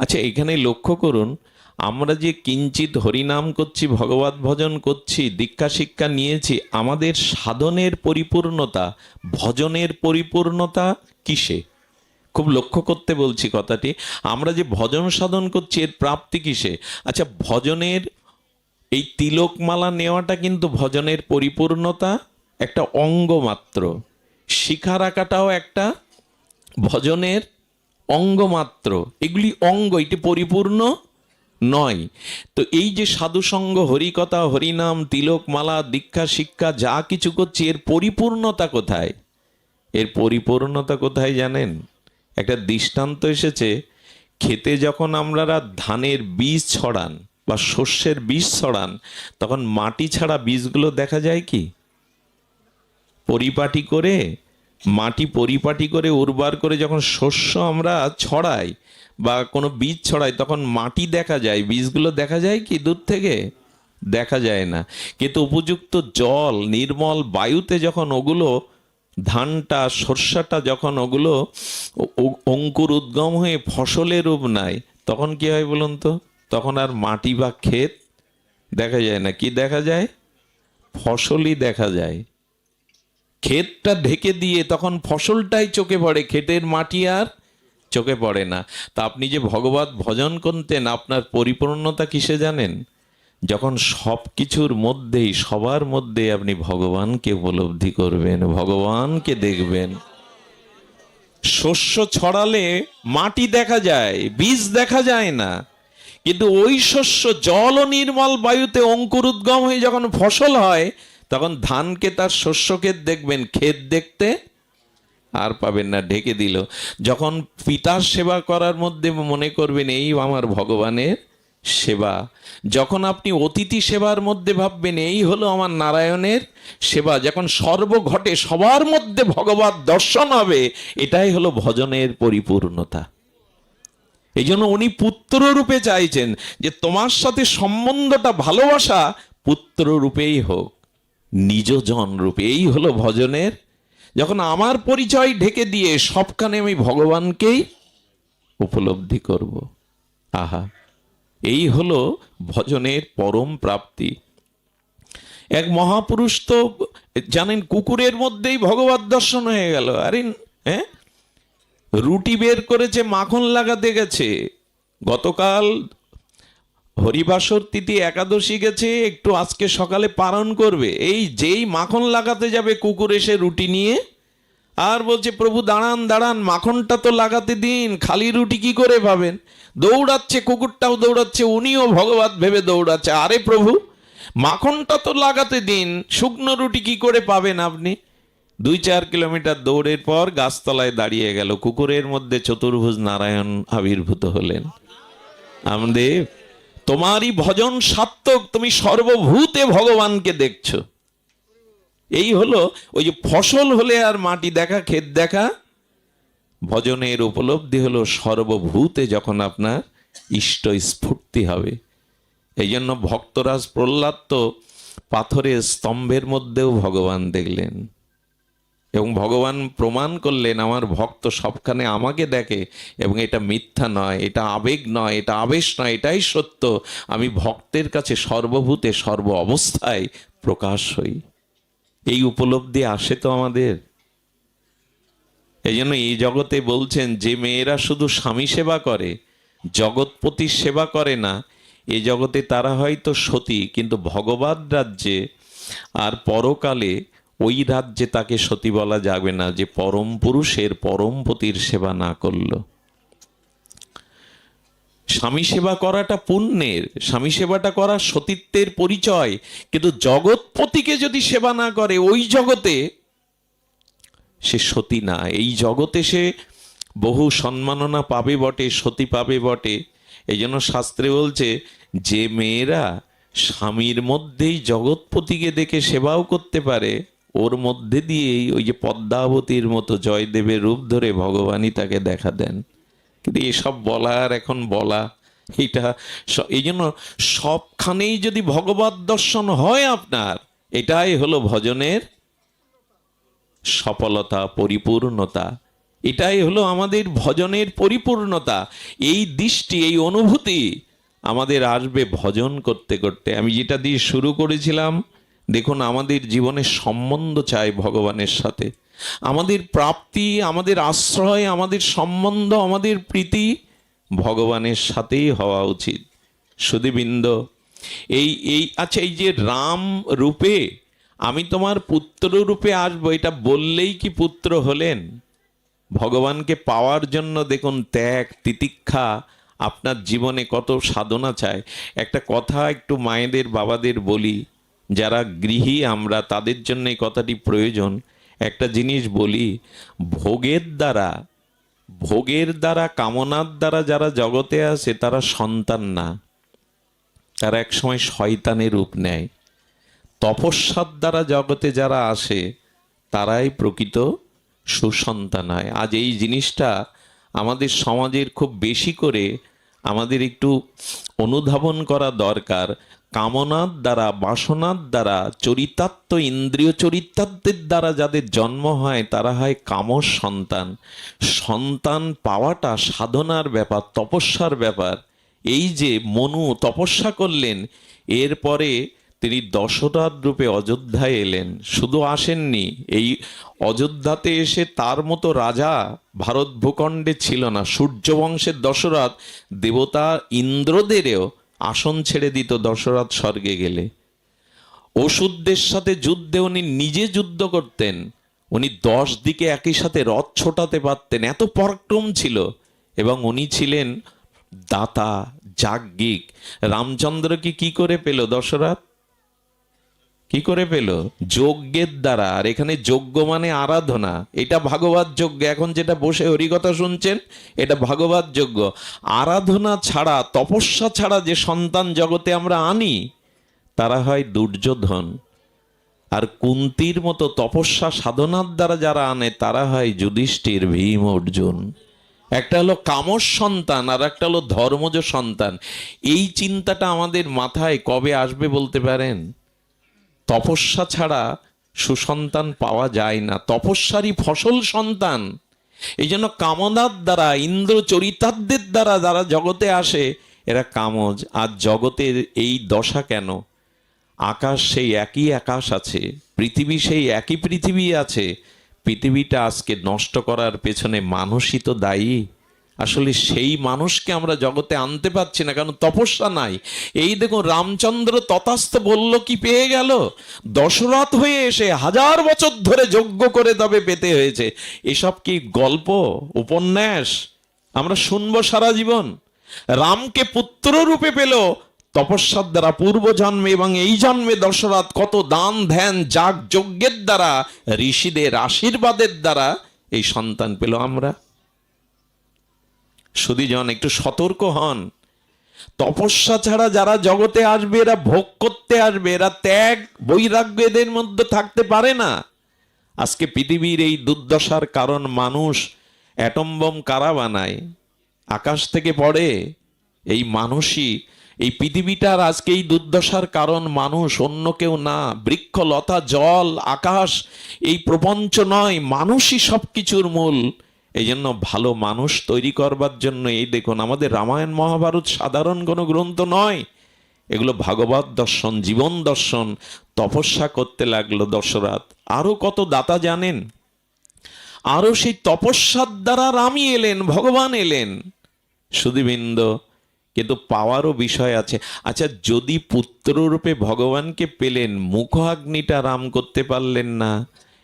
আচ্ছা, এখানে লক্ষ্য করুন, আমরা যে কিঞ্চিত হরিনাম করছি, ভগবত ভজন করছি, দীক্ষা শিক্ষা নিয়েছি, আমাদের সাধনের পরিপূর্ণতা, ভজনের পরিপূর্ণতা কিসে? খুব লক্ষ্য করতে বলছি কথাটি। আমরা যে ভজন সাধন করছি এর প্রাপ্তি কিসে? আচ্ছা, ভজনের এই তিলকমালা নেওয়াটা কিন্তু ভজনের পরিপূর্ণতা একটা অঙ্গ মাত্র। শিখা রাখাটাও একটা ভজনের অঙ্গ মাত্র। এগুলি অঙ্গ, এটি পরিপূর্ণ নয়। তো এই যে সাধুসঙ্গ, হরিকথা, হরিনাম, তিলকমালা, দীক্ষা শিক্ষা যা কিছু করছি, এর পরিপূর্ণতা কোথায়? এর পরিপূর্ণতা কোথায় জানেন? একটা দৃষ্টান্ত এসেছে, খেতে যখন আপনারা ধানের বীজ ছড়ান বা শস্যের বীজ ছড়ান, তখন মাটি ছাড়া বীজগুলো দেখা যায় কি? পরিপাটি করে, মাটি পরিপাটি করে উর্বর করে যখন শস্য আমরা ছড়াই বা কোনো বীজ ছড়াই, তখন মাটি দেখা যায়, বীজগুলো দেখা যায় কি দূর থেকে? দেখা যায় না। কিন্তু উপযুক্ত জল, নির্মল বায়ুতে যখন ওগুলো, ধানটা, সর্ষাটা যখন ওগুলো অঙ্কুর উদ্গম হয়ে ফসলের রূপ নেয়, তখন কি হয় বলুন তো? তখন আর মাটি বা ক্ষেত দেখা যায় না। কি দেখা যায়? ফসলই দেখা যায়। ক্ষেতটা ঢেকে দিয়ে তখন ফসলটাই চোখে পড়ে, ক্ষেতের মাটি আর চোখে পড়ে না। তা আপনি যে ভগবত ভজন করতেন, আপনার পরিপূর্ণতা কিসে জানেন? যখন সব কিছুর মধ্যেই, সবার মধ্যে আপনি ভগবানকে উপলব্ধি করবেন, ভগবানকে দেখবেন। শস্য ছড়ালে মাটি দেখা যায়, বীজ দেখা যায় না, কিন্তু ওই শস্য জল ও নির্মল বায়ুতে অঙ্কুর উদ্গম হয়ে যখন ফসল হয়, তখন ধানকে তার শস্যক্ষেত দেখবেন, ক্ষেত দেখতে আর পাবেন না, ঢেকে দিল। যখন পিতার সেবা করার মধ্যে মনে করবেন এই আমার ভগবানের সেবা, যখন আপনি অতিথি সেবার মধ্যে ভাববেন এই হলো আমার নারায়ণের সেবা, যখন সর্বঘটে সবার মধ্যে ভগবত দর্শন হবে, এটাই হলো ভজনের পরিপূর্ণতা। এই জন্য উনি পুত্র রূপে চাইছেন যে তোমার সাথে সম্বন্ধটা, ভালোবাসা পুত্র রূপেই হোক, নিজজন রূপে। এই হলো ভজনের। যখন আমার পরিচয় ঢেকে দিয়ে সবখানে আমি ভগবানকেই উপলব্ধি করব, আহা, এই হলো ভজনের পরম প্রাপ্তি। এক মহাপুরুষ তো জানেন, কুকুরের মধ্যেই ভগবত দর্শন হয়ে গেল। আরে হ্যাঁ, রুটি বের করেছে, মাখন লাগাতে গেছে। গতকাল হরিবাসর তিথি, একাদশী গেছে, একটু আজকে সকালে পালন করবে। এই যেই মাখন লাগাতে যাবে, কুকুর এসে রুটি নিয়ে আর বলছে, প্রভু দাঁড়ান দাঁড়ান, মাখনটা তো লাগাতে দিন, খালি রুটি কি করে পাবেন? দৌড়াচ্ছে, কুকুরটাও দৌড়াচ্ছে, উনিও ভগবত ভেবে দৌড়াচ্ছে। আরে প্রভু, মাখনটা তো লাগাতে দিন, শুকনো রুটি কি করে পাবেন আপনি? 2-4 কিলোমিটার দৌড়ের পর গাছতলায় দাঁড়িয়ে গেল। কুকুরের মধ্যে চতুর্ভুজ নারায়ণ আবির্ভূত হলেন। আমাদের তোমারই ভজন সার্থক, তুমি সর্বভূতে ভগবানকে দেখছো। এই হলো ওই যে ফসল হলে আর মাটি দেখা, ক্ষেত দেখা, ভজনের উপলব্ধি হলো সর্বভূতে যখন আপনার ইষ্ট স্ফূর্তি হবে। এই জন্য ভক্তরাজ প্রহ্লাদ তো পাথরের স্তম্ভের মধ্যেও ভগবান দেখলেন, এবং ভগবান প্রমাণ করলেন আমার ভক্ত সবখানে আমাকে দেখে, এবং এটা মিথ্যা নয়, এটা আবেগ নয়, এটা আবেশ নয়, এটাই সত্য। আমি ভক্তের কাছে সর্বভূতে সর্ব অবস্থায় প্রকাশ হই। এই উপলব্ধি আসে তো আমাদের। এই জন্য এই জগতে বলছেন, যে মেয়েরা শুধু স্বামী সেবা করে, জগৎপতির সেবা করে না, এ জগতে তারা হয়তো সতী, কিন্তু ভগবত রাজ্যে আর পরকালে ওই রাজ্যে তাকে সতী বলা যাবে না, যে পরম পুরুষের, পরম পতির সেবা না করল। স্বামী সেবা করাটা পুণ্যের, স্বামী সেবাটা করা সতীত্বের পরিচয়, কিন্তু জগৎপতিকে যদি সেবা না করে, ওই জগতে সে সতী না। এই জগতে সে বহু সম্মাননা পাবে বটে, সতী পাবে বটে। এই জন্য শাস্ত্রে বলছে, যে মেয়েরা স্বামীর মধ্যেই জগৎপতিকে দেখে সেবাও করতে পারে, ওর মধ্যে দিয়েই ওই যে পদ্মাবতীর মতো জয়দেবের রূপ ধরে ভগবানই তাকে দেখা দেন। কিন্তু এসব বলার এখন বলা, এটা এই জন্য সবখানেই যদি ভগবত দর্শন হয় আপনার, এটাই হলো ভজনের সফলতা, পরিপূর্ণতা। এটাই হলো আমাদের ভজনের পরিপূর্ণতা। এই দৃষ্টি, এই অনুভূতি আমাদের আসবে ভজন করতে করতে। আমি যেটা দিয়ে শুরু করেছিলাম, দেখুন আমাদের জীবনে সম্বন্ধ চাই ভগবানের সাথে। আমাদের প্রাপ্তি, আমাদের আশ্রয়, আমাদের সম্বন্ধ, আমাদের প্রীতি ভগবানের সাথেই হওয়া উচিত। সুধীবৃন্দ, এই এই আচ্ছা, এই যে রাম রূপে আমি তোমার পুত্র রূপে আসবো, এটা বললেই কি পুত্র হলেন? ভগবানকে পাওয়ার জন্য দেখুন ত্যাগ, তিতিক্ষা, আপনার জীবনে কত সাধনা চায়। একটা কথা একটু মায়েদের, বাবাদের বলি, যারা গৃহী আমরা, তাদের জন্য এই কথাটি প্রয়োজন। একটা জিনিস বলি, ভোগের দ্বারা কামনার দ্বারা যারা জগতে আসে তারা সন্তান না, তারা একসময় শয়তানের রূপ নেয়। তপস্যার দ্বারা জগতে যারা আসে তারাই প্রকৃত সুসন্তান হয়। আজ এই জিনিসটা আমাদের সমাজের খুব বেশি করে আমাদের একটু অনুধাবন করা দরকার। কামনার দ্বারা, বাসনার দ্বারা, চরিতার্থ, ইন্দ্রিয় চরিতার্থের দ্বারা যাদের জন্ম হয় তারা হয় কামর সন্তান। সন্তান পাওয়াটা সাধনার ব্যাপার, তপস্যার ব্যাপার। এই যে মনু তপস্যা করলেন, এরপরে তিনি দশরথ রূপে অযোধ্যায় এলেন। শুধু আসেননি, এই অযোধ্যাতে এসে তার মতো রাজা ভারত ভূখণ্ডে ছিল না। সূর্যবংশের দশরথ দেবতা ইন্দ্রদেরও আসন ছেড়ে দিত দশরথ স্বর্গে গেলে। অসুরদের সাথে যুদ্ধে উনি নিজে যুদ্ধ করতেন। উনি 10 দিকে একই সাথে রথ ছোটাতে পারতেন, এত পরাক্রম ছিল। এবং উনি ছিলেন দাতা, যাজ্ঞিক। রামচন্দ্রকে কি করে পেল দশরথ? কি করে পেল? যজ্ঞের দ্বারা। আর এখানে যজ্ঞ মানে আরাধনা, এটা ভাগবত যজ্ঞ। এখন যেটা বসে হরিকথা শুনছেন, এটা ভাগবত যজ্ঞ। আরাধনা ছাড়া, তপস্যা ছাড়া যে সন্তান জগতে আমরা আনি তারা হয় দুর্যোধন। আর কুন্তির মতো তপস্যা সাধনার দ্বারা যারা আনে তারা হয় যুধিষ্ঠির, ভীম, অর্জুন। একটা হলো কামর সন্তান আর একটা হলো ধর্মজ সন্তান। এই চিন্তাটা আমাদের মাথায় কবে আসবে বলতে পারেন? তপস্যা ছাড়া সুসন্তান পাওয়া যায় না, তপস্যারই ফসল সন্তান। এই জন্য কামনার দ্বারা, ইন্দ্র চরিতার্থের দ্বারা যারা জগতে আসে এরা কামজ। আর জগতের এই দশা কেন? আকাশ সেই একই আকাশ আছে, পৃথিবী সেই একই পৃথিবী আছে। পৃথিবীটা আজকে নষ্ট করার পেছনে মানুষই তো দায়ী। আসলে সেই মানুষকে আমরা জগতে আনতে পারছি না, কারণ তপস্যা নাই। এই দেখুন রামচন্দ্র তথাস্থ বলল, কি পেয়ে গেল? দশরথ হয়ে এসে 1000 বছর ধরে যজ্ঞ করে তবে পেতে হয়েছে। এসব কি গল্প, উপন্যাস আমরা শুনবো সারা জীবন? রামকে পুত্র রূপে পেল তপস্যার দ্বারা পূর্ব জন্মে, এবং এই জন্মে দশরথ কত দান ধ্যান যাগ যজ্ঞের দ্বারা, ঋষিদের আশীর্বাদের দ্বারা এই সন্তান পেল আমরা। সুধীজন, একটু সতর্ক হন। তপস্যা ছাড়া যারা জগতে আসবে এরা ভোগ করতে আসবে, এরা ত্যাগ বৈরাগ্য এদের মধ্যে থাকতে পারে না। আজকে পৃথিবীর এই দুর্দশার কারণ মানুষ। অ্যাটম বোম কারা বানায়? আকাশ থেকে পড়ে। এই মানুষই, এই পৃথিবীটার আজকে এই দুর্দশার কারণ মানুষ, অন্য কেউ না। বৃক্ষ, লতা, জল, আকাশ, এই প্রপঞ্চ নয়, মানুষই সবকিছুর মূল। এই জন্য ভালো মানুষ তৈরি করবার জন্য এই দেখুন আমাদের রামায়ণ মহাভারত সাধারণ কোনো গ্রন্থ নয়, এগুলো ভাগবত দর্শন, জীবন দর্শন। তপস্যা করতে লাগলো দশরথ। আরো কত দাতা জানেন? আরো সেই তপস্যার দ্বারা রামই এলেন, ভগবান এলেন। সুধীবৃন্দ, কিন্তু পাওয়ারও বিষয় আছে। আচ্ছা, যদি পুত্ররূপে ভগবানকে পেলেন, মুখাগ্নিটা রাম করতে পারলেন না,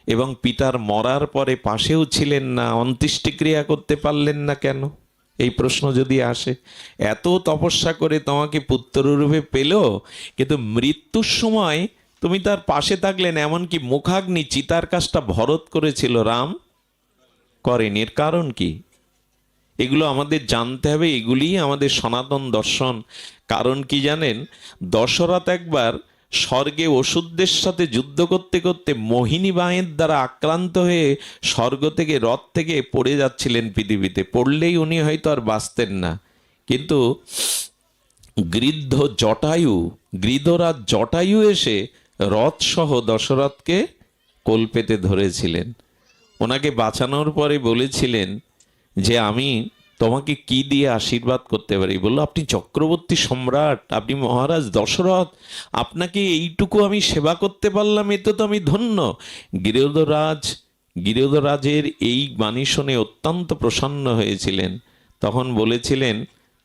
এবং পিতার মরার পরে পাশেও ছিলেন না, অন্ত্যেষ্টিক্রিয়া করতে পারলেন না কেন? এই প্রশ্ন যদি আসে, এত তপস্যা করে তোমাকে পুত্ররূপে পেল, কিন্তু মৃত্যুর সময় তুমি তার পাশে থাকলেন, এমনকি মুখাগ্নি, চিতার কাজটা ভরত করেছিল, রাম করেনি। এর কারণ কি? এগুলো আমাদের জানতে হবে, এগুলিই আমাদের সনাতন দর্শন। কারণ কি জানেন? দশরথ একবার স্বর্গে অসুরদের সাথে যুদ্ধ করতে করতে মোহিনী বাহিনীর দ্বারা আক্রান্ত হয়ে স্বর্গ থেকে, রথ থেকে পড়ে যাচ্ছিলেন পৃথিবীতে। পড়লেই উনি হয়তো আর বাঁচতেন না, কিন্তু গৃধরাজ জটায়ু এসে রথ সহ দশরথকে কোল পেতে ধরেছিলেন। ওনাকে বাঁচানোর পরে বলেছিলেন যে আমি তোমাকে কি দিয়ে আশীর্বাদ করতে পারি? বললো, আপনি চক্রবর্তী সম্রাট, আপনি মহারাজ দশরথ, আপনাকে এইটুকু আমি সেবা করতে পারলাম, এতে তো আমি ধন্য। গিরিধরাজের এই বাণী শুনে অত্যন্ত প্রসন্ন হয়েছিলেন। তখন বলেছিলেন,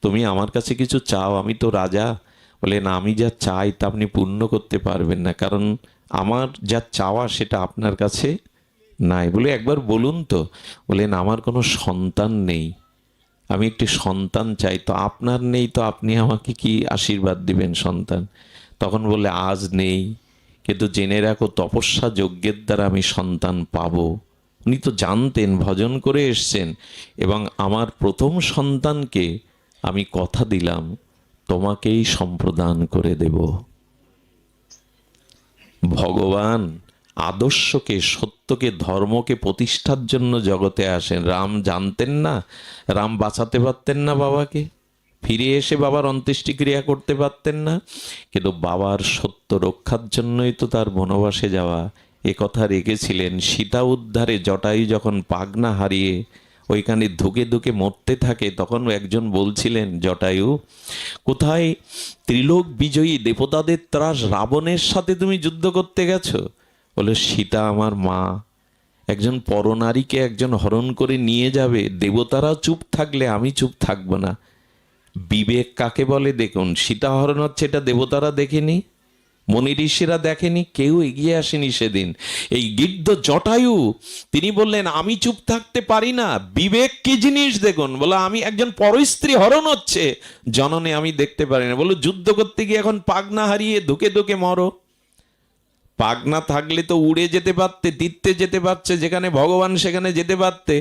তুমি আমার কাছে কিছু চাও, আমি তো রাজা। বলে, না, আমি যা চাই তা আপনি পূর্ণ করতে পারবেন না, কারণ আমার যা চাওয়া সেটা আপনার কাছে নাই। বলে, একবার বলুন তো। বলেন, আমার কোনো সন্তান নেই, আমি একটি সন্তান চাই। তো আপনার নেই, তো আপনি আমাকে কি আশীর্বাদ দিবেন সন্তান? তখন বলে, আজ নেই, কিন্তু জেনে রাখো তপস্যা যজ্ঞের দ্বারা আমি সন্তান পাবো। উনি তো জানতেন, ভজন করে এসছেন। এবং আমার প্রথম সন্তানকে আমি কথা দিলাম তোমাকেই সম্প্রদান করে দেব। ভগবান আদর্শকে, সত্যকে, ধর্মকে প্রতিষ্ঠার জন্য জগতে আসেন। রাম জানতেন না? রাম বাঁচাতে পারতেন না বাবাকে? ফিরে এসে বাবার অন্ত্যেষ্টিক্রিয়া করতে পারতেন না? কিন্তু বাবার সত্য রক্ষার জন্যই তো তার বনবাসে যাওয়া। এ কথা রেখেছিলেন। সীতা উদ্ধারে জটায়ু যখন পাগনা হারিয়ে ওইখানে ধুকে ধুকে মরতে থাকে, তখন একজন বলছিলেন, জটায়ু, কোথায় ত্রিলোক বিজয়ী দেবতাদের ত্রাস রাবণের সাথে তুমি যুদ্ধ করতে গেছো? বলে, সীতা আমার মা, একজন পরনারীকে একজন হরণ করে নিয়ে যাবে, দেবতারা চুপ থাকলে আমি চুপ থাকবো না। বিবেক কাকে বলে দেখুন। সীতা হরণ হচ্ছে, এটা দেবতারা দেখেনি, মনি ঋষিরা দেখেনি, কেউ এগিয়ে আসেনি সেদিন। এই গিদ্ধ জটায়ু তিনি বললেন, আমি চুপ থাকতে পারি না। বিবেক কি জিনিস দেখুন। বলে, আমি একজন পরস্ত্রী হরণ হচ্ছে, জননে আমি দেখতে পারি না। বলে, যুদ্ধ করতে গিয়ে এখন পাগনা হারিয়ে ধুকে ধুকে মরো। পাগনা থাকলে তো উড়ে যেতে পারতে, তীর্থে যেতে পারছে, যেখানে ভগবান সেখানে যেতে পারতে।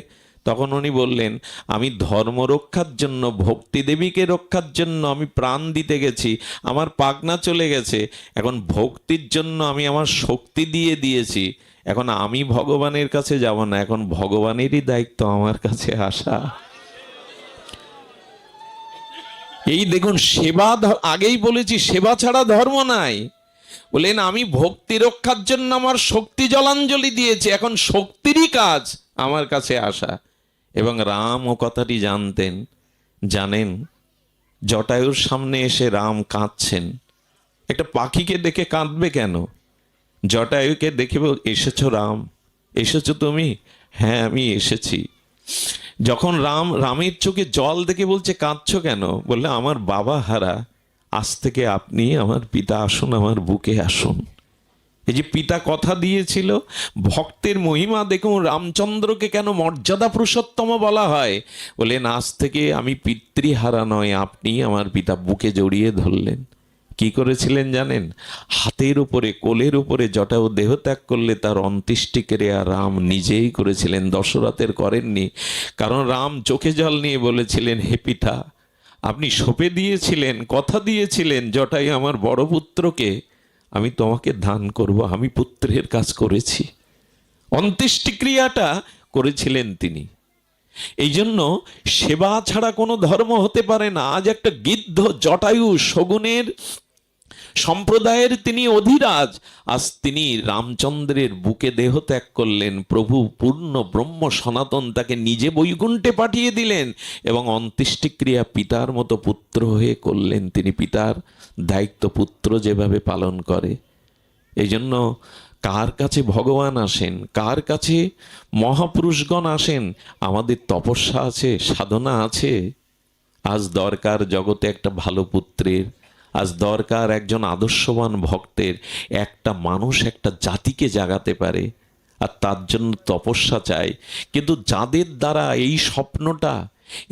তখন উনি বললেন, আমি ধর্ম রক্ষার জন্য, ভক্তি দেবীকে রক্ষার জন্য আমি প্রাণ দিতে গেছি, আমার পাগনা চলে গেছে, এখন ভক্তির জন্য আমি আমার শক্তি দিয়ে দিয়েছি, এখন আমি ভগবানের কাছে যাব না, এখন ভগবানেরই দায়িত্ব আমার কাছে আসা। এই দেখুন, সেবা, আগেই বলেছি সেবা ছাড়া ধর্ম নাই। বলেন, আমি ভক্তি রক্ষার জন্য আমার শক্তি জলাঞ্জলি দিয়েছি, এখন শক্তিরই কাজ আমার কাছে আসা। এবং রাম ও কথাটি জানতেন। জানেন, জটায়ুর সামনে এসে রাম কাঁদছেন। একটা পাখিকে দেখে কাঁদবে কেন? জটায়ুকে দেখে এসেছো রাম, এসেছো তুমি? হ্যাঁ, আমি এসেছি। যখন রামের চোখে জল দেখে বলছে, কাঁদছো কেন? বললে, আমার বাবা হারা, আজ থেকে আপনি আমার পিতা, আসুন আমার বুকে আসুন। এই যে পিতা কথা দিয়েছিল, ভক্তের মহিমা দেখুন। রামচন্দ্রকে কেন মর্যাদা পুরুষোত্তম বলা হয়? বলেন, আজ থেকে আমি পিতৃহারা নয়, আপনি আমার পিতা। বুকে জড়িয়ে ধরলেন। কি করেছিলেন জানেন? হাতের উপরে, কোলের উপরে জটায়ু দেহত্যাগ করলে তার অন্ত্যেষ্টিক্রিয়া রাম নিজেই করেছিলেন, দশরথের করেননি। কারণ রাম চোখে জল নিয়ে বলেছিলেন, হে পিতা, আপনি সঁপে দিয়েছিলেন, কথা দিয়েছিলেন, জটায়ু আমার বড় পুত্রকে আমি তোমাকে দান করব, আমি পুত্রের কাজ করেছি। অন্ত্যেষ্টিক্রিয়াটা করেছিলেন তিনি। এই জন্য সেবা ছাড়া কোনো ধর্ম হতে পারে না। আজ একটা গিদ্ধ জটায়ু, শগুনের সম্প্রদায়ের তিনি অধিরাজ, আজ তিনি রামচন্দ্রের বুকে দেহ ত্যাগ করলেন। প্রভু পূর্ণ ব্রহ্ম সনাতন তাকে নিজে বৈকুণ্ঠে পাঠিয়ে দিলেন এবং অন্ত্যেষ্টিক্রিয়া পিতার মতো পুত্র হয়ে করলেন। তিনি পিতার দায়িত্ব পুত্র যেভাবে পালন করে। এই জন্য কার কাছে ভগবান আসেন, কার কাছে মহাপুরুষগণ আসেন? আমাদের তপস্যা আছে, সাধনা আছে। আজ দরকার জগতে একটা ভালো পুত্রের, আজ দরকার একজন আদর্শবান ভক্তের। একটা মানুষ একটা জাতিকে জাগাতে পারে, আর তার জন্য তপস্যা চাই। কিন্তু যাদের দ্বারা এই স্বপ্নটা,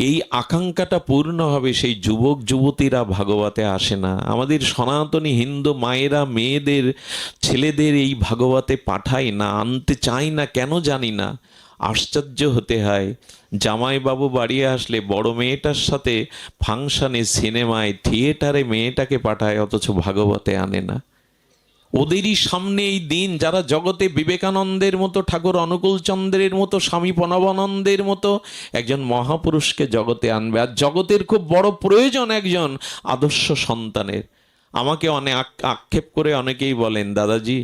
এই আকাঙ্ক্ষাটা পূর্ণ হবে, সেই যুবক যুবতীরা ভাগবতে আসে না। আমাদের সনাতনী হিন্দু মায়েরা মেয়েদের, ছেলেদের এই ভাগবতে পাঠায় না, আনতে চায় না, কেন জানি না। আশ্চর্য হতে হয়, জামাইবাবু বাড়ি আসলে বড় মেয়েটার সাথে ফাংশনে, সিনেমায়, থিয়েটারে মেয়েটাকে পাঠায়, অথচ ভাগবতে আনে না। ওদেরই সামনে এই দিন, যারা জগতে বিবেকানন্দের মতো, ঠাকুর অনুকূল চন্দ্রের মতো, স্বামী প্রণবানন্দের মতো একজন মহাপুরুষকে জগতে আনবে। আর জগতের খুব বড় প্রয়োজন একজন আদর্শ সন্তানের। আমাকে অনেক আক্ষেপ করে অনেকেই বলেন, দাদাজি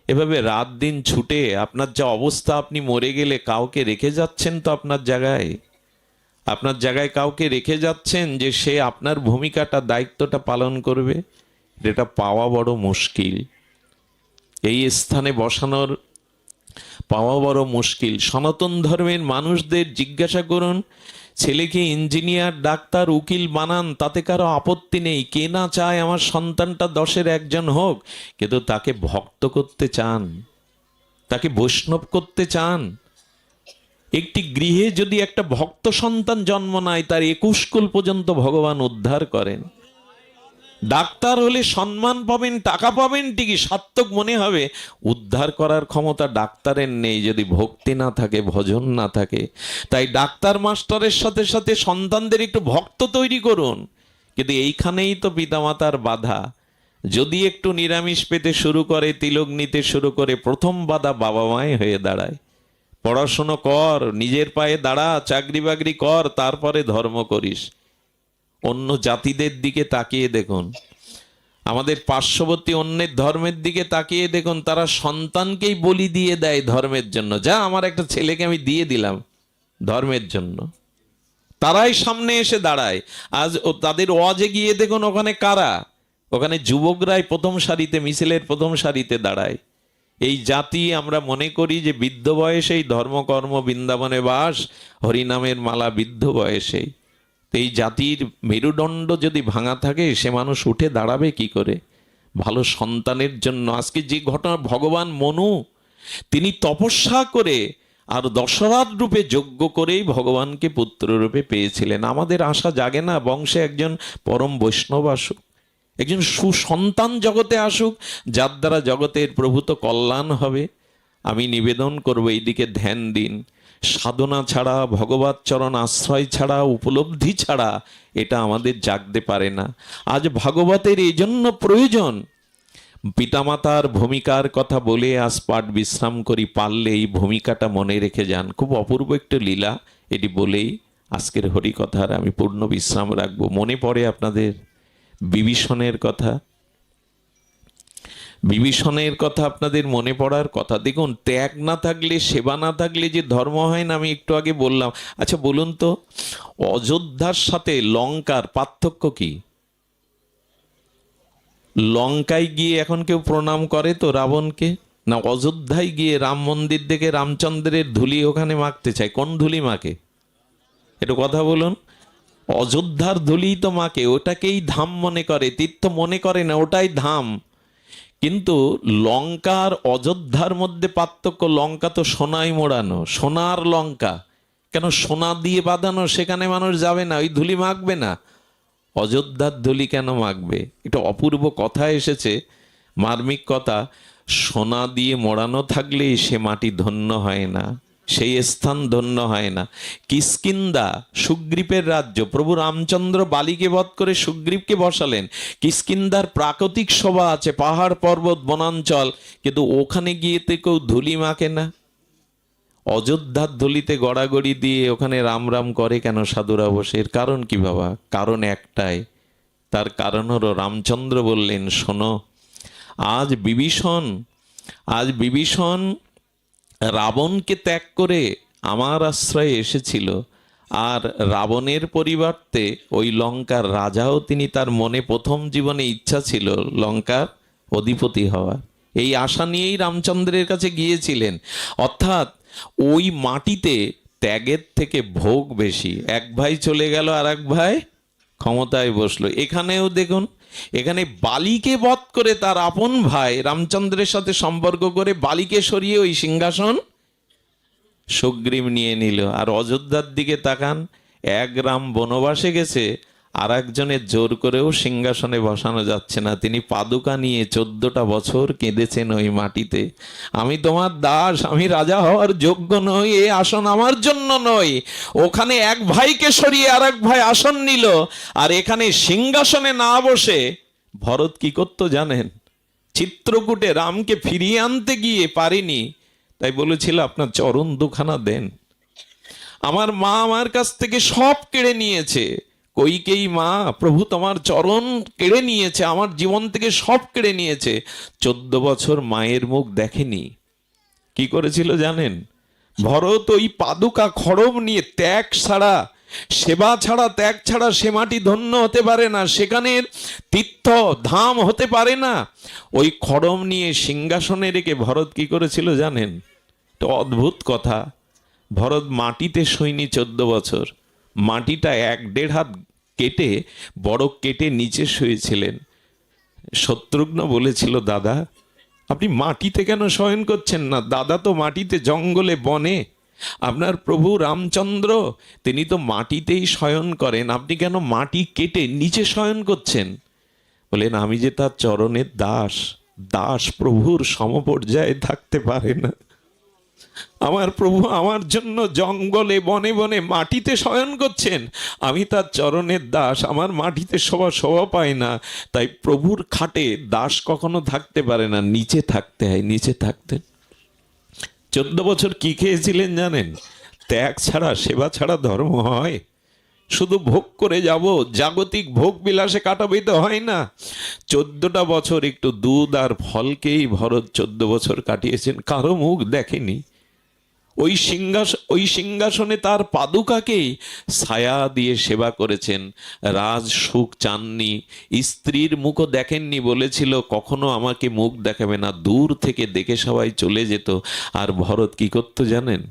এভাবে রাত দিন ছুটে আপনার যা অবস্থা, আপনি মরে গেলে কাউকে রেখে যাচ্ছেন তো আপনার জায়গায়, আপনার জায়গায় কাউকে রেখে যাচ্ছেন যে সে আপনার ভূমিকাটা, দায়িত্বটা পালন করবে। এটা পাওয়া বড় মুশকিল, এই স্থানে বসানোর পাওয়া বড় মুশকিল। সনাতন ধর্মের মানুষদের জিজ্ঞাসা করুন, ছেলেকে ইঞ্জিনিয়ার, ডাক্তার, উকিল বানান, তাতে কারো আপত্তি নেই। কে না চায় আমার সন্তানটা 10-এর একজন হোক? কিন্তু তাকে ভক্ত করতে চান, তাকে বৈষ্ণব করতে চান। একটি গৃহে যদি একটা ভক্ত সন্তান জন্ম নেয়, তার 21 কুল পর্যন্ত ভগবান উদ্ধার করেন। ডাক্তার হলে সম্মান পাবেন, টাকা পাবেন ঠিকই, সার্থক মনে হবে। উদ্ধার করার ক্ষমতা ডাক্তারের নেই যদি ভক্তি না থাকে, ভজন না থাকে। তাই ডাক্তার মাস্টারের সাথে সাথে সন্তানদের একটু ভক্ত তৈরি করুন। কিন্তু এইখানেই তো পিতামাতার বাধা। যদি একটু নিরামিষ পেতে শুরু করে, তিলক নিতে শুরু করে, প্রথম বাধা বাবা মাই হয়ে দাঁড়ায়। পড়াশুনো কর, নিজের পায়ে দাঁড়া, চাকরি বাকরি কর, তারপরে ধর্ম করিস। অন্য জাতিদের দিকে তাকিয়ে দেখুন, আমাদের পার্শ্ববর্তী অন্যের ধর্মের দিকে তাকিয়ে দেখুন, তারা সন্তানকেই বলি দিয়ে দেয় ধর্মের জন্য। যা, আমার একটা ছেলেকে আমি দিয়ে দিলাম ধর্মের জন্য। তারাই সামনে এসে দাঁড়ায়। আজ তাদের ওয়াজে গিয়ে দেখুন, ওখানে কারা? ওখানে যুবকরাই প্রথম সারিতে, মিছিলের প্রথম সারিতে দাঁড়ায়। এই জাতি আমরা মনে করি যে বৃদ্ধ বয়সেই ধর্মকর্ম, বৃন্দাবনে বাস, হরিনামের মালা বৃদ্ধ বয়সেই। এই জাতির মেরুদণ্ড যদি ভাঙা থাকে, সে মানুষ উঠে দাঁড়াবে কি করে ভালো সন্তানের জন্য? আজকে যে ঘটনা, ভগবান মনু তিনি তপস্যা করে আর দশরথ রূপে যজ্ঞ করেই ভগবানকে পুত্র রূপে পেয়েছিলেন। আমাদের আশা জাগে না বংশে একজন পরম বৈষ্ণব আসুক, একজন সুসন্তান জগতে আসুক, যার দ্বারা জগতের প্রভূত কল্যাণ হবে? আমি নিবেদন করব, এইদিকে ধ্যান দিন। সাধনা ছাড়া, ভগবত চরণ আশ্রয় ছাড়া, উপলব্ধি ছাড়া এটা আমাদের জাগতে পারে না। আজ ভাগবতের এই জন্য প্রয়োজন। পিতামাতার ভূমিকার কথা বলে আজ পাঠ বিশ্রাম করি, পারলে এই ভূমিকাটা মনে রেখে যান। খুব অপূর্ব একটু লীলা, এটি বলেই আজকের হরিকথার আমি পূর্ণ বিশ্রাম রাখবো। মনে পড়ে আপনাদের বিভীষণের কথা? বিভীষণের কথা আপনাদের মনে পড়ার কথা। দেখুন, ত্যাগ না থাকলে, সেবা না থাকলে যে ধর্ম হয় না, আমি একটু আগে বললাম। আচ্ছা বলুন তো, অযোধ্যার সাথে লঙ্কার পার্থক্য কি? লঙ্কায় গিয়ে এখন কেউ প্রণাম করে তো রাবণকে? না অযোধ্যায় গিয়ে রাম মন্দির দেখে রামচন্দ্রের ধুলি ওখানে মাখতে চায়? কোন ধুলি মাখে একটু কথা বলুন? অযোধ্যার ধুলি তো মাকে, ওটাকেই ধাম মনে করে, তীর্থ মনে করে না, ওটাই ধাম। কিন্তু লঙ্কার অযোধ্যার মধ্যে পার্থক্য, লঙ্কা তো সোনায় মোড়ানো, সোনার লঙ্কা। কেন? সোনা দিয়ে বাঁধানো, সেখানে মানুষ যাবে না, ওই ধুলি মাখবে না। অযোধ্যার ধুলি কেন মাখবে? এটা অপূর্ব কথা এসেছে, মার্মিক কথা। সোনা দিয়ে মোড়ানো থাকলেই সে মাটি ধন্য হয় না, সেই স্থান ধন্য হয় না। কিষ্কিন্ধা, সুগ্রীবের রাজ্য, প্রভু রামচন্দ্র বালিকে বধ করে সুগ্রীবকে বসালেন। কিষ্কিন্ধার প্রাকৃতিক শোভা আছে, পাহাড় পর্বত বনাঞ্চল, কিন্তু ওখানে গিয়ে তো কেউ ধুলি মাখে না। অযোধ্যার ধুলিতে গড়াগড়ি দিয়ে ওখানে রাম রাম করে কেন সাধুরা বসে? এর কারণ কি বাবা? কারণ একটাই, তার কারণ হলো রামচন্দ্র বললেন, শোনো, আজ বিভীষণ রাবণকে ত্যাগ করে আমার আশ্রয়ে এসেছিল, আর রাবণের পরিবর্তে ওই লঙ্কার রাজাও তিনি, তার মনে প্রথম জীবনে ইচ্ছা ছিল লঙ্কার অধিপতি হওয়ার। এই আশা নিয়েই রামচন্দ্রের কাছে গিয়েছিলেন। অর্থাৎ ওই মাটিতে ত্যাগের থেকে ভোগ বেশি। এক ভাই চলে গেল, আর এক ভাই ক্ষমতায় বসলো। এখানেও দেখুন, এখানে বালিকে বধ করে তার আপন ভাই রামচন্দ্রের সাথে সম্পর্ক করে বালিকে সরিয়ে ওই সিংহাসন সুগ্রীব নিয়ে নিল। আর অযোধ্যার দিকে তাকান, এক রাম বনবাসে গেছে, আর একজনের জোর করেও সিংহাসনে বসানো যাচ্ছে না। তিনি পাদুকা নিয়ে 14টা বছর কেঁদেছেন ওই মাটিতে, আমি তোমার দাস, আমি রাজা হওয়ার যোগ্য নই, এ আসন আমার জন্য নয়। ওখানে এক ভাইকে সরিয়ে আর এক ভাই আসন নিল, আর এখানে সিংহাসনে না বসে ভরত কি করতো জানেন? চিত্রকূটে রামকে ফিরিয়ে আনতে গিয়ে পারিনি, তাই বলেছিল আপনার চরণ দুখানা দেন। আমার মা আমার কাছ থেকে সব কেড়ে নিয়েছে, কইকেয়ী মা, প্রভু তোমার চরণ কেড়ে নিয়েছে, আমার জীবন থেকে সব কেড়ে নিয়েছে। 14 বছর মায়ের মুখ দেখেনি। কি করেছিল জানেন? ভরত ওই পাদুকা খড়ম নিয়ে ত্যাগ ছাড়া, সেবা ছাড়া, ত্যাগ ছাড়া সে মাটি ধন্য হতে পারে না, সেখানের তীর্থ ধাম হতে পারে না। ওই খড়ম নিয়ে সিংহাসনে রেখে ভরত কি করেছিল জানেন? তো অদ্ভুত কথা, ভরত মাটিতে শোয়নি 14 বছর। মাটিটা 1-1.5 হাত কেটে, বড় কেটে নিচে শুয়েছিলেন। শত্রুঘ্ন বলেছিল, দাদা আপনি মাটিতে কেন শয়ন করছেন না? দাদা তো মাটিতে, জঙ্গলে, বনে। আপনার প্রভু রামচন্দ্র তিনি তো মাটিতেই শয়ন করেন, আপনি কেন মাটি কেটে নিচে শয়ন করছেন? বলেন, আমি যে তার চরণের দাস, দাস প্রভুর সমপর্যায়ে থাকতে পারে না। আমার প্রভু আমার জন্য জঙ্গলে, বনে বনে, মাটিতে শয়ন করছেন, আমি তার চরণের দাস, আমার মাটিতে শোভা পায় না। তাই প্রভুর খাটে দাস কখনো থাকতে পারে না, নিচে থাকতে হয়, নিচে থাকতে। 14 বছর কি খেয়েছিলেন জানেন? ত্যাগ ছাড়া, সেবা ছাড়া ধর্ম হয়? শুধু ভোগ করে যাব, জাগতিক ভোগ বিলাসে কাটাবে তো হয় না। 14টা বছর একটু দুধ আর ফলকেই ভরত 14 বছর কাটিয়েছেন, কারো মুখ দেখেনি। ওই সিংহাসনে তার পাদুকাকেই ছায়া দিয়ে সেবা করেছেন। রাজ সুখ চাননি, স্ত্রীর মুখও দেখেননি, বলেছিল কখনো আমাকে মুখ দেখাবে না, দূর থেকে দেখে সবাই চলে যেত। আর ভরত কি করতো জানেন?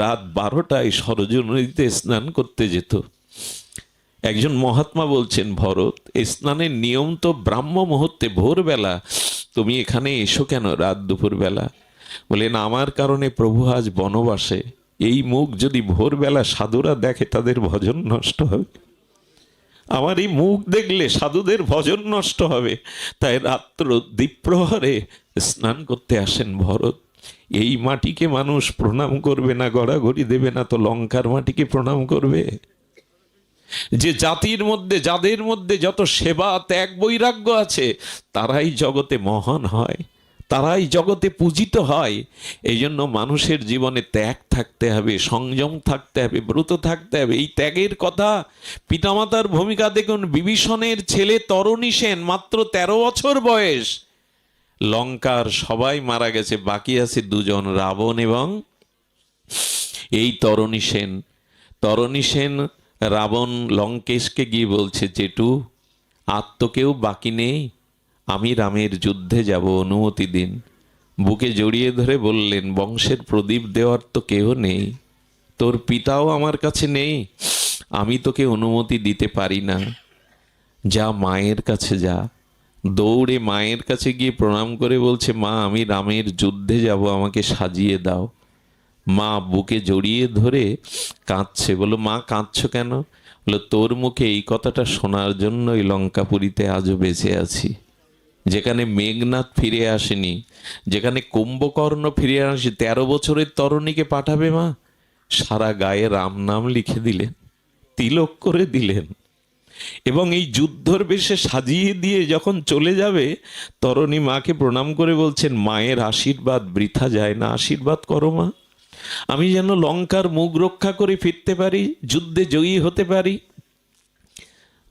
রাত 12টায় সরজু নদীতে স্নান করতে যেত। একজন মহাত্মা বলছেন, ভরত স্নানের নিয়ম তো ব্রাহ্ম মুহূর্তে, ভোরবেলা, তুমি এখানে এসো কেন রাত দুপুর বেলা? বলেন, আমার কারণে প্রভু আজ বনবাসে, এই মুখ যদি ভোরবেলা সাধুরা দেখে তাদের ভজন নষ্ট হবে। আমার এই মুখ দেখলে সাধুদের ভজন নষ্ট হবে। তাই রাত্র দ্বীপ্রহরে স্নান করতে আসেন ভরত। এই মাটিকে মানুষ প্রণাম করবে না, গড়াগড়ি দেবে না, তো লঙ্কার মাটিকে প্রণাম করবে? যে জাতির মধ্যে, যাদের মধ্যে যত সেবা, ত্যাগ, বৈরাগ্য আছে, তারাই জগতে মহান হয়, তারাই জগতে পূজিত হয়। এই জন্য মানুষের জীবনে ত্যাগ থাকতে হবে, সংযম থাকতে হবে, ব্রত থাকতে হবে। এই ত্যাগের কথা পিতামাতার ভূমিকা দেখুন। বিভীষণের ছেলে তরণী সেন, মাত্র 13 বছর বয়স, লঙ্কার সবাই মারা গেছে, বাকি আছে 2 জন, রাবণ এবং এই তরণী সেন। তরণী সেন, রাবণ লঙ্কেশকে গিয়ে বলছে, জেঠু আর তো কেউ বাকি নেই, আমি রামের যুদ্ধে যাব, অনুমতি দিন। বুকে জড়িয়ে ধরে বললেন, বংশের প্রদীপ দেওয়ার তো কেউ নেই, তোর পিতাও আমার কাছে নেই, আমি তোকে অনুমতি দিতে পারি না। যা মায়ের কাছে যা। দৌড়ে মায়ের কাছে গিয়ে প্রণাম করে বলছে, মা আমি রামের যুদ্ধে যাব, আমাকে সাজিয়ে দাও। মা বুকে জড়িয়ে ধরে কাঁদছে। বলো, মা কাঁদছো কেন? বলো, তোর মুখে এই কথাটা শোনার জন্যই লঙ্কাপুরীতে আজও বেঁচে আছি, যেখানে মেঘনাথ ফিরে আসেনি, যেখানে কুম্ভকর্ণ ফিরে আসে। 13 বছরের তরুণীকে পাঠাবে মা, সারা গায়ে রাম নাম লিখে দিলেন, তিলক করে দিলেন, এবং এই যুদ্ধর বেশে সাজিয়ে দিয়ে যখন চলে যাবে, তরুণী মাকে প্রণাম করে বলছেন, মায়ের আশীর্বাদ বৃথা যায় না, আশীর্বাদ করো মা, আমি যেন লঙ্কার মুখ রক্ষা করে ফিরতে পারি, যুদ্ধে জয়ী হতে পারি।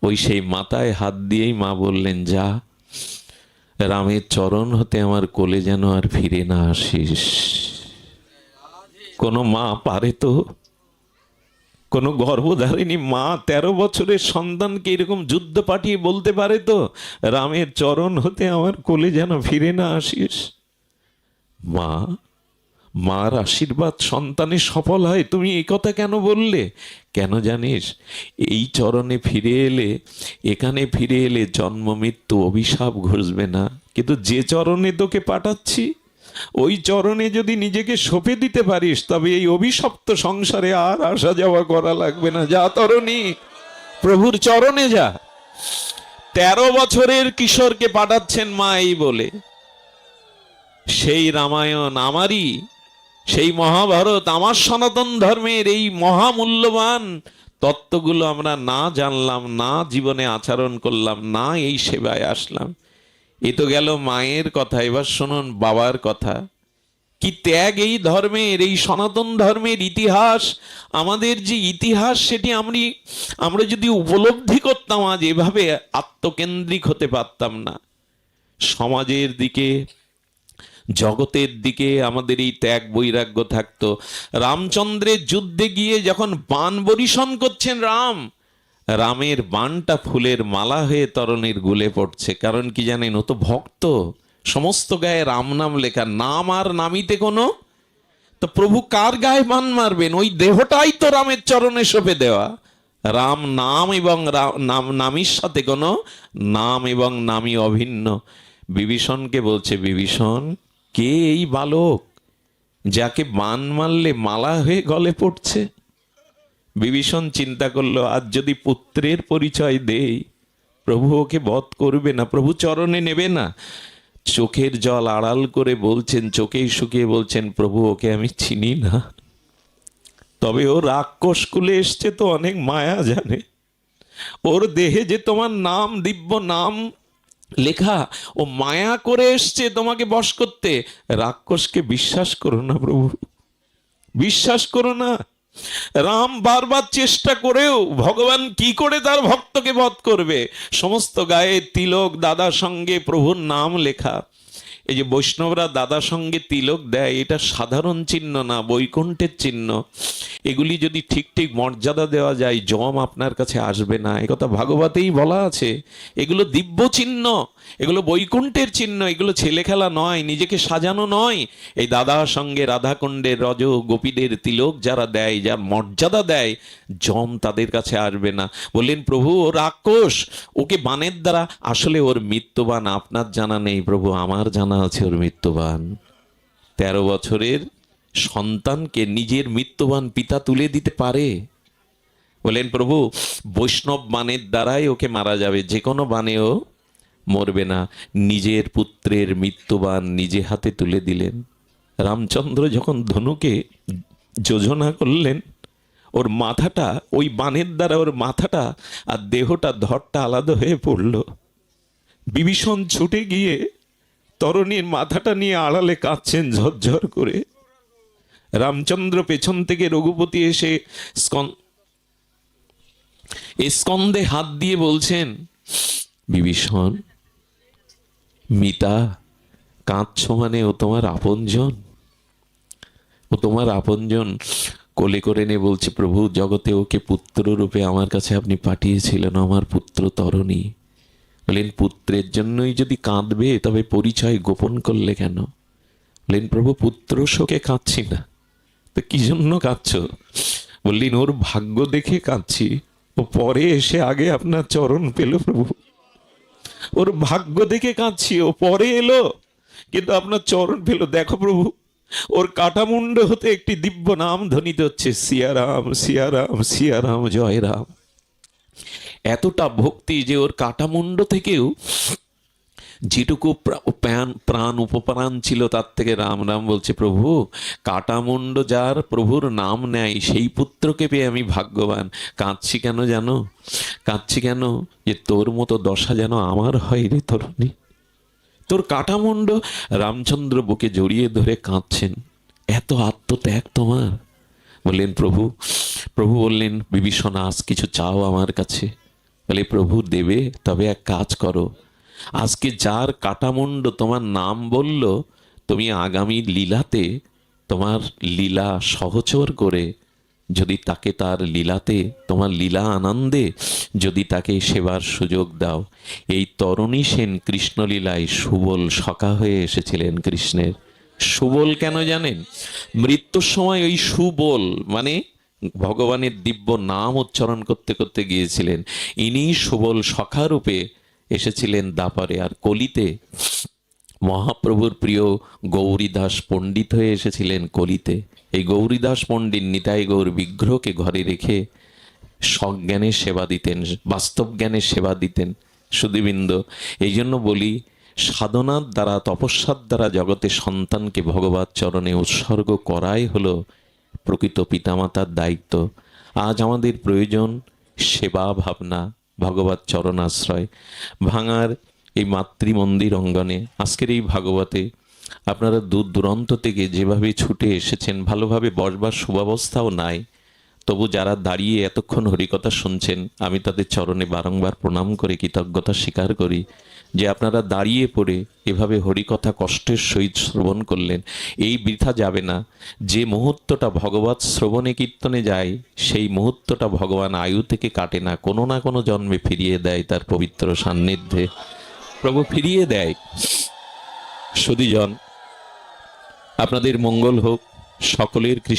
ওই সেই মাথায় হাত দিয়েই মা বললেন, যা, রামের চরণ হতে আমার কোলে যেন আর ফিরে না আসিস। কোনো মা পারে তো? কোনো গর্ভধারিণী মা 13 বছরের সন্তানকে এরকম যুদ্ধ পাঠিয়ে বলতে পারে তো, রামের চরণ হতে আমার কোলে যেন ফিরে না আসিস? মা, মার আশীর্বাদ সন্তানের সফল হয়, তুমি এই কথা কেন বললে? কেন জানিস? এই চরণে ফিরে এলে, এখানে ফিরে এলে জন্ম মৃত্যু অভিশাপ ঘুষবে না। কিন্তু যে চরণে তোকে পাঠাচ্ছি, ওই চরণে যদি নিজেকে সঁপে দিতে পারিস, তবে এই অভিশপ্ত সংসারে আর আসা যাওয়া করা লাগবে না। যা তরণী, প্রভুর চরণে যা। 13 বছরের কিশোরকে পাঠাচ্ছেন মা এই বলে। সেই রামায়ণ আমারই, সেই মহাভারত আমার, সনাতন ধর্মের এই মহামূল্যবান তত্ত্বগুলো আমরা না জানলাম, না জীবনে আচরণ করলাম, না এই সেবায় আসলাম। এ তো গেল মায়ের কথা। এবার শুনুন বাবার কথা। কি ত্যাগ এই ধর্মের, এই সনাতন ধর্মের ইতিহাস। আমাদের যে ইতিহাস সেটি আমরা যদি উপলব্ধি করতাম, আজ এভাবে আত্মকেন্দ্রিক হতে পারতাম না। সমাজের দিকে, জগতের দিকে আমাদের এই ত্যাগ বৈরাগ্য থাকতো। রামচন্দ্রের যুদ্ধে গিয়ে যখন বাণ বরিশন করছেন রামের বাণটা ফুলের মালা হয়ে তরণীর গুলে পড়ছে। কারণ কি জানেন, ও তো ভক্ত, সমস্ত গায়ে রাম নাম লেখা, নাম আর নামিতে কোনো, তো প্রভু কার গায়ে বাণ মারবেন? ওই দেহটাই তো রামের চরণে সঁপে দেওয়া। রাম নাম এবং নামীর সাথে কোনো নাম এবং নামই অভিন্ন। বিভীষণকে বলছে, বিভীষণ, কে এই বালক যাকে বাণ মারলে মালা হয়ে গলে পড়ছে? বিভীষণ চিন্তা করলো, আজ যদি পুত্রের পরিচয় দেই, প্রভু ওকে বধ করবে না, প্রভু চরণে নেবে না। চোখের জল আড়াল করে বলছেন, চোখেই শুকিয়ে বলছেন, প্রভু ওকে আমি চিনি না, তবে ও রাক্ষস কুলে এসছে তো অনেক মায়া জানে, ওর দেহে যে তোমার নাম, দিব্য নাম লেখা, ও মায়া করে এসছে তোমাকে বশ করতে। রাক্ষসকে বিশ্বাস করো না প্রভু, বিশ্বাস করো না। রাম বারবার চেষ্টা করেও ভগবান কি করে তার ভক্তকে বধ করবে? সমস্ত গায়ে তিলক, দাদার সঙ্গে প্রভুর নাম লেখা। এই যে বৈষ্ণবরা দাদার সঙ্গে তিলক দেয়, এটা সাধারণ চিহ্ন না, বৈকুণ্ঠের চিহ্ন। এগুলি যদি ঠিক ঠিক মর্যাদা দেওয়া যায়, যম আপনার কাছে আসবে না, একথা ভাগবতেই বলা আছে। এগুলো দিব্য চিহ্ন, এগুলো বৈকুণ্ঠের চিহ্ন, এগুলো ছেলে খেলা নয়, নিজেকে সাজানো নয়। এই দাদার সঙ্গে রাধাকুণ্ডের রজ গোপীদের তিলক যারা দেয়, যার মর্যাদা দেয়, যম তাদের কাছে আসবে না। বললেন, প্রভু ও রাক্ষস, ওকে বাণের দ্বারা, আসলে ওর মৃত্যুবান আপনার জানা নেই প্রভু, আমার জানা আছে ওর মৃত্যুবান। 13 বছরের সন্তানকে নিজের মৃত্যুবান পিতা তুলে দিতে পারে? বলেন, প্রভু বৈষ্ণব বাণের দ্বারাই ওকে মারা যাবে, যে কোনো বাণেও মরবে না। নিজের পুত্রের মৃত্যুবান নিজে হাতে তুলে দিলেন। রামচন্দ্র যখন ধনুকে যোজনা করলেন, ওর মাথাটা, ওই বাণের দ্বারা ওর মাথাটা আর দেহটা, ধরটা আলাদা হয়ে পড়ল। বিভীষণ ছুটে গিয়ে তরণীর মাথাটা নিয়ে আড়ালে কাঁদছেন ঝরঝর করে। রামচন্দ্র পেছন থেকে রঘুপতি এসে স্কন্ধে হাত দিয়ে বলছেন, বিভীষণ, মিতা কাঁদছ মানে ও তোমার আপনজন, ও তোমার আপনজন। কোলে করে নিয়ে বলছে, প্রভু জগতে ওকে পুত্র রূপে আমার কাছে আপনি পাঠিয়েছিলেন, আমার পুত্র তরণী। বলেন, পুত্রের জন্যই যদি কাঁদবে তবে পরিচয় গোপন করলে কেন? বললেন, প্রভু পুত্র শোকে কাঁদছি না, তো কি জন্য কাঁদছ? বললেন, ওর ভাগ্য দেখে কাঁদছি, ও পরে এসে আগে আপনার চরণ পেল প্রভু। ওর ভাগ্য দেখে কাঁদছি, ও পরে এলো কিন্তু আপনার চরণ পেল। দেখো প্রভু, ওর কাটামুন্ড হতে একটি দিব্য নাম ধ্বনিত হচ্ছে, সিয়ারাম সিয়ারাম সিয়ারাম জয় রাম। এতটা ভক্তি যে ওর কাটামুন্ড থেকেও যেটুকু প্রাণ উপপ্রাণ ছিল তার থেকে রাম রাম বলছে। প্রভু কাটামুন্ড যার প্রভুর নাম নেয়, সেই পুত্রকে পেয়ে আমি ভাগ্যবান। কাঁদছি কেন জানো? কাঁদছি কেন? যে তোর মতো দশা যেন আমার হয় রে তরুণী। তোর কাটামুন্ড। রামচন্দ্র বুকে জড়িয়ে ধরে কাঁদছেন, এত আত্মত্যাগ তোমার। বললেন, প্রভু। প্রভু বললেন, বিভীষণ আজ কিছু চাও আমার কাছে? বলে, প্রভু দেবে, তবে এক কাজ করো, আজকে যার কাটামুন্ড তোমার নাম বলল, তুমি আগামী লীলাতে তোমার লীলা সহচর করে যদি তাকে তার লীলাতে, তোমার লীলা আনন্দে যদি তাকে সেবার সুযোগ দাও। এই তরণী সেন কৃষ্ণলীলায় সুবল সখা হয়ে এসেছিলেন কৃষ্ণের। সুবল কেন জানেন? মৃত্যুর সময় ওই সুবল মানে ভগবানের দিব্য নাম উচ্চারণ করতে করতে গিয়েছিলেন। ইনি সুবল সখা রূপে এসেছিলেন দাপারে। আর কলিতে মহাপ্রভুর প্রিয় গৌরীদাস পণ্ডিত হয়ে এসেছিলেন কলিতে। এই গৌরীদাস পণ্ডিত নিতাই গৌর বিগ্রহকে ঘরে রেখে সজ্ঞানে সেবা দিতেন, বাস্তব জ্ঞানে সেবা দিতেন। সুধীবৃন্দ, এই জন্য বলি, সাধনার দ্বারা, তপস্যার দ্বারা জগতে সন্তানকে ভগবত চরণে উৎসর্গ করাই হলো প্রকৃত পিতামাতার দায়িত্ব। আজ আমাদের প্রয়োজন সেবা ভাবনা, ভগবত চরণাশ্রয়। ভাঙার এই মাতৃমন্দির অঙ্গনে আজকের এই ভাগবতে আপনারা দূর দূরান্ত থেকে যেভাবে ছুটে এসেছেন, ভালোভাবে বসবার সুব্যবস্থাও নাই, তবু যারা দাঁড়িয়ে এতক্ষণ হরিকথা শুনছেন, আমি তাদের চরণে বারংবার প্রণাম করে কৃতজ্ঞতা স্বীকার করি যে আপনারা দাঁড়িয়ে পড়ে এভাবে হরিকথা কষ্টের সহিত শ্রবণ করলেন। এই বৃথা যাবে না। যে মুহূর্তটা ভগবৎ শ্রবণে কীর্তনে যায়, সেই মুহূর্তটা ভগবান আয়ু থেকে কাটে না, কোনো না কোনো জন্মে ফিরিয়ে দেয় তার পবিত্র সান্নিধ্যে। প্রভু ফিরিয়ে দেয়। সুধীজন, আপনাদের মঙ্গল হোক। সকলের কৃষ্ণ